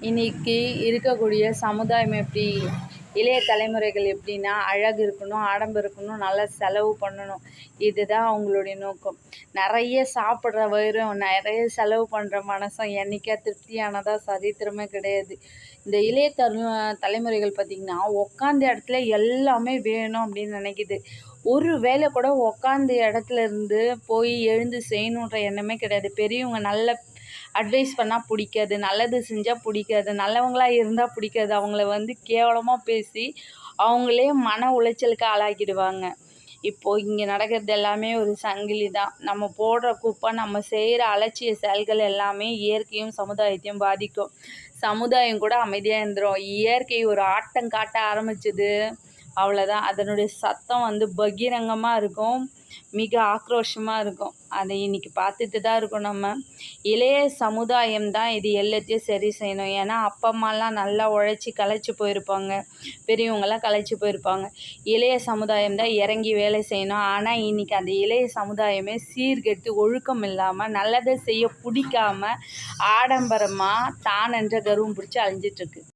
இன்னைக்கு இருக்கக்கூடிய சமுதாயம் எப்படி, இளைய தலைமுறைகள் எப்படின்னா அழகு இருக்கணும், ஆடம்பரம் இருக்கணும், நல்லா செலவு பண்ணணும். இதுதான் அவங்களுடைய நோக்கம். நிறைய சாப்பிட்ற வயிறும், நிறைய செலவு பண்ணுற மனசும் என்றைக்கா திருப்தியானதா சரித்திரமே கிடையாது. இந்த இளைய தலைமுறைகள் பார்த்திங்கன்னா உக்காந்த இடத்துல எல்லாமே வேணும் அப்படின்னு நினைக்கிது. ஒரு வேளை கூட உக்காந்த இடத்துல இருந்து போய் எழுந்து செய்யணுன்ற எண்ணமே கிடையாது. பெரியவங்க நல்ல அட்வைஸ் பண்ணால் பிடிக்காது, நல்லது செஞ்சால் பிடிக்காது, நல்லவங்களா இருந்தால் பிடிக்காது. அவங்கள கேவலமாக பேசி அவங்களே மன உளைச்சலுக்கு ஆளாக்கிடுவாங்க. இப்போது இங்கே நடக்கிறது எல்லாமே ஒரு சங்கிலி தான். நம்ம போடுற குப்பை, நம்ம செய்கிற அலட்சிய செயல்கள் எல்லாமே இயற்கையும் சமுதாயத்தையும் பாதிக்கும். சமுதாயம் கூட அமைதியாக இருந்துடும். இயற்கை ஒரு ஆட்டம் காட்ட ஆரம்பிச்சது, அவ்வளோதான். அதனுடைய சத்தம் பகிரங்கமாக இருக்கும், மிக ஆக்ரோஷமாக இருக்கும். அதை இன்றைக்கி பார்த்துட்டு தான் இருக்கோம் நம்ம. இளைய சமுதாயம் தான் இது எல்லாத்தையும் சரி செய்யணும். ஏன்னா அப்பா அம்மாலாம் நல்லா உழைச்சி களைச்சி போயிருப்பாங்க, பெரியவங்களாம் களைச்சி போயிருப்பாங்க. இளைய சமுதாயம் தான் இறங்கி வேலை செய்யணும். ஆனால் இன்றைக்கி அந்த இளைய சமுதாயமே சீர்கெட்டு ஒழுக்கம் இல்லாமல் நல்லதை செய்ய பிடிக்காம ஆடம்பரமாக தான் என்ற கர்வம் பிடிச்சி அழிஞ்சிட்ருக்கு.